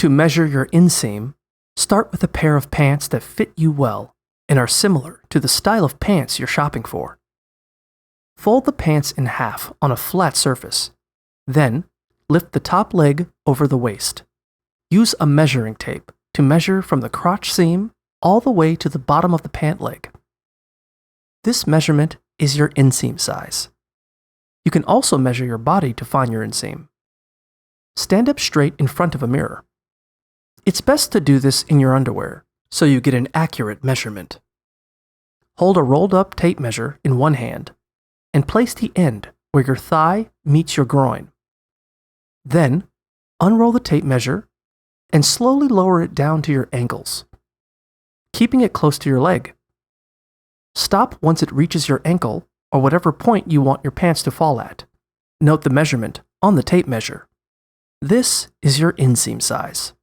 To measure your inseam, start with a pair of pants that fit you well and are similar to the style of pants you're shopping for. Fold the pants in half on a flat surface. Then, lift the top leg over the waist. Use a measuring tape to measure from the crotch seam all the way to the bottom of the pant leg. This measurement is your inseam size. You can also measure your body to find your inseam. Stand up straight in front of a mirror. It's best to do this in your underwear, so you get an accurate measurement. Hold a rolled up tape measure in one hand and place the end where your thigh meets your groin. Then, unroll the tape measure and slowly lower it down to your ankles, keeping it close to your leg. Stop once it reaches your ankle or whatever point you want your pants to fall at. Note the measurement on the tape measure. This is your inseam size.